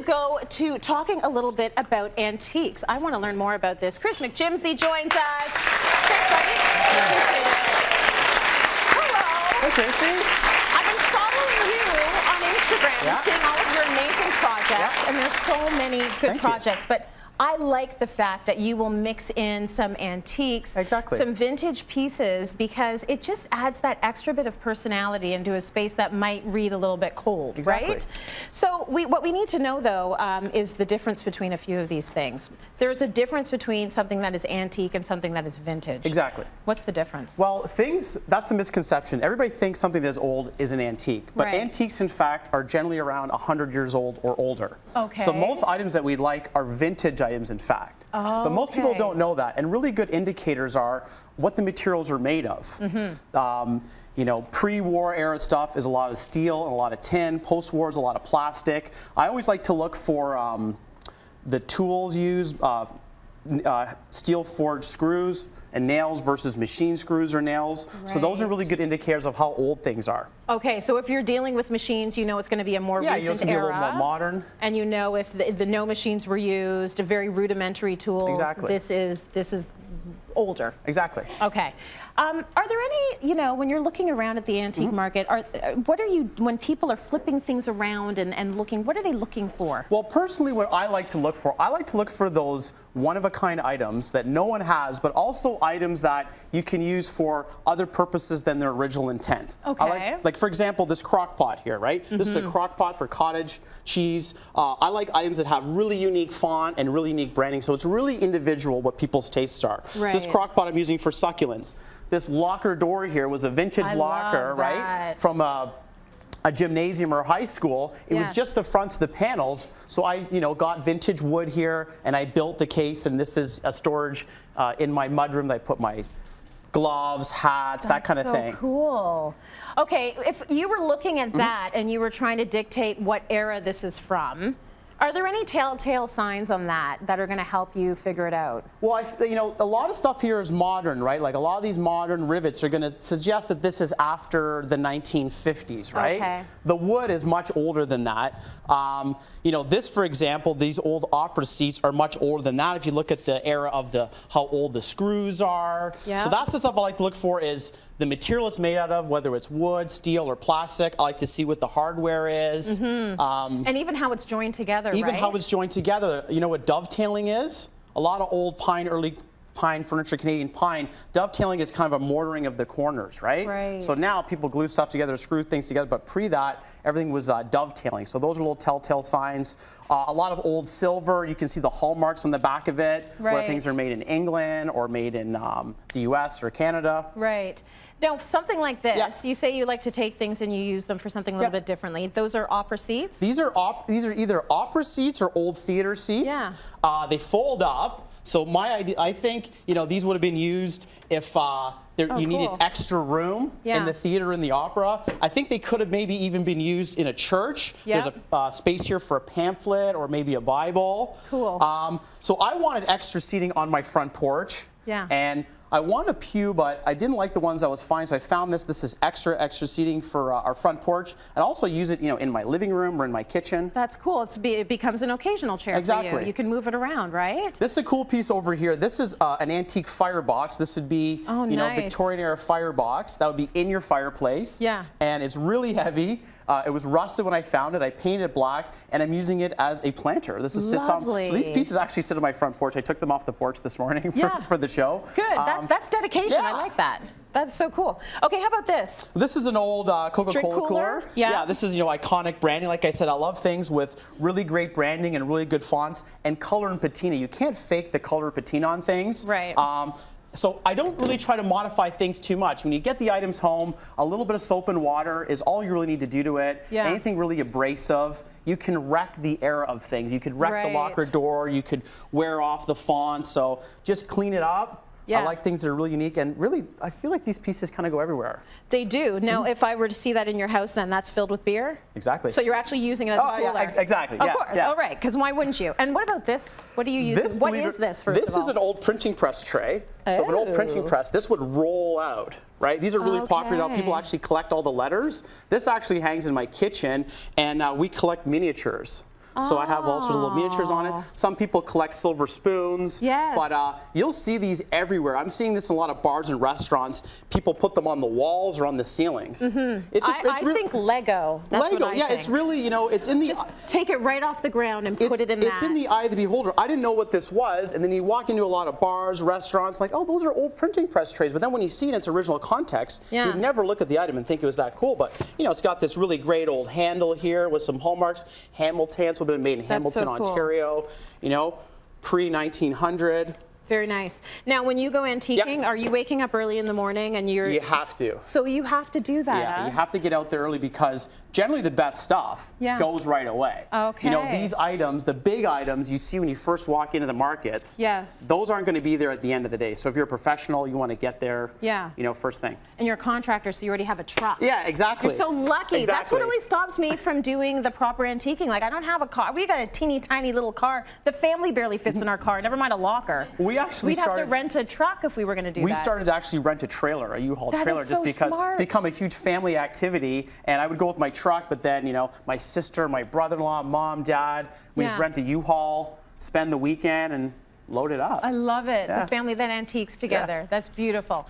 go to talking a little bit about antiques. I want to learn more about this. Chris McGimsie joins us. Thanks, buddy. Hello. Hey, Tracy. I've been following you on Instagram and seeing all of your amazing projects, and there's so many good projects. But I like the fact that you will mix in some antiques, some vintage pieces, because it just adds that extra bit of personality into a space that might read a little bit cold, right? So what we need to know, though, is the difference between a few of these things. There's a difference between something that is antique and something that is vintage. Exactly. What's the difference? Well, that's the misconception. Everybody thinks something that's old is an antique, but antiques, in fact, are generally around 100 years old or older. Okay. So most items that we like are vintage items, in fact. But most people don't know that, and really good indicators are what the materials are made of. You know, pre-war era stuff is a lot of steel and a lot of tin. Post-war is a lot of plastic. I always like to look for the tools used, steel forged screws and nails versus machine screws or nails. So those are really good indicators of how old things are. Okay, so if you're dealing with machines, you know it's going to be a more recent era. Yeah, it's going to be a little more modern. And you know if the no machines were used, very rudimentary tools. This is older. Exactly. Okay. Are there any, you know, when you're looking around at the antique market, what are you, when people are flipping things around and looking, what are they looking for? Well, personally, what I like to look for those one-of-a-kind items that no one has, but also items that you can use for other purposes than their original intent. Okay. Like for example, this crock pot here, right? This is a crock pot for cottage cheese. I like items that have really unique font and really unique branding, so it's really individual what people's tastes are. So this crock pot I'm using for succulents. This locker door here was a vintage locker, right? From a gymnasium or high school. It was just the fronts of the panels. So I, got vintage wood here, and I built the case. And this is a storage in my mudroom that I put my gloves, hats, that kind of thing. So cool. Okay, if you were looking at that and you were trying to dictate what era this is from, are there any telltale signs on that are going to help you figure it out? Well, a lot of stuff here is modern, right? Like a lot of these modern rivets are going to suggest that this is after the 1950s, right? Okay. The wood is much older than that. This, for example, these old opera seats are much older than that. If you look at the era of how old the screws are. Yeah. So that's the stuff I like to look for is the material it's made out of, whether it's wood, steel, or plastic. I like to see what the hardware is. And even how it's joined together, Even how it's joined together. You know what dovetailing is? A lot of old pine, early pine furniture, Canadian pine, dovetailing is kind of a mortaring of the corners, right? So now people glue stuff together, screw things together, but pre that, everything was dovetailing. So those are little telltale signs. A lot of old silver, you can see the hallmarks on the back of it, where things are made in England or made in the US or Canada. Right. Now, something like this, you say you like to take things and you use them for something a little bit differently. Those are opera seats? These are either opera seats or old theater seats. Yeah. They fold up. So my idea, I think, these would have been used if you needed extra room in the theater and the opera. I think they could have maybe even been used in a church. There's a space here for a pamphlet or maybe a Bible. Cool. So I wanted extra seating on my front porch. Yeah. And I want a pew, but I didn't like the ones that was fine, so I found this. This is extra seating for our front porch, and also use it, in my living room or in my kitchen. That's cool. It becomes an occasional chair for you. You can move it around, right? This is a cool piece over here. This is an antique firebox. This would be, Victorian era firebox. That would be in your fireplace. Yeah. And it's really heavy. It was rusted when I found it. I painted it black, and I'm using it as a planter. This is sits on. So these pieces actually sit on my front porch. I took them off the porch this morning for the show. Good. That's dedication. I like that. That's so cool. Okay, how about this? This is an old Coca-Cola cooler. Yeah. This is iconic branding. Like I said, I love things with really great branding and really good fonts and color and patina. You can't fake the color and patina on things. Right. So I don't really try to modify things too much. When you get the items home, a little bit of soap and water is all you really need to do to it. Yeah. Anything really abrasive, you can wreck the era of things. You could wreck the locker door, you could wear off the font. So just clean it up. Yeah. I like things that are really unique, and really, I feel like these pieces kind of go everywhere. They do. Now, if I were to see that in your house, then that's filled with beer? Exactly. So you're actually using it as a cooler? Yeah, exactly. Of course. All right, because why wouldn't you? And what about this? What do you use? What is this, first of all? This is an old printing press tray. So an old printing press, this would roll out, right? These are really popular now. People actually collect all the letters. This actually hangs in my kitchen, and we collect miniatures. So I have all sorts of little miniatures on it. Some people collect silver spoons. Yes. But you'll see these everywhere. I'm seeing this in a lot of bars and restaurants. People put them on the walls or on the ceilings. It's just, I think Lego. That's Lego, what I think. It's really, you know, it's in the... Just take it right off the ground and put it in that. It's in the eye of the beholder. I didn't know what this was, and then you walk into a lot of bars, restaurants, like, oh, those are old printing press trays. But then when you see it in its original context, you'd never look at the item and think it was that cool. But, you know, it's got this really great old handle here with some hallmarks. Hamilton's would have been made in Hamilton, Ontario, you know, pre-1900. Very nice. Now, when you go antiquing, are you waking up early in the morning and you're... You have to. So you have to do that, Yeah, you have to get out there early because generally the best stuff goes right away. Okay. You know, these items, the big items you see when you first walk into the markets, those aren't going to be there at the end of the day. So if you're a professional, you want to get there, you know, first thing. And you're a contractor, so you already have a truck. Yeah, exactly. You're so lucky. Exactly. That's what always stops me from doing the proper antiquing. Like, I don't have a car. We got a teeny tiny little car. The family barely fits in our car, never mind a locker. We actually We'd have to rent a truck if we were going to do that. We started to actually rent a trailer, a U-Haul trailer, just because it's become a huge family activity. And I would go with my truck, but then, you know, my sister, my brother-in-law, mom, dad, we just rent a U-Haul, spend the weekend, and load it up. I love it. The family that antiques together. That's beautiful.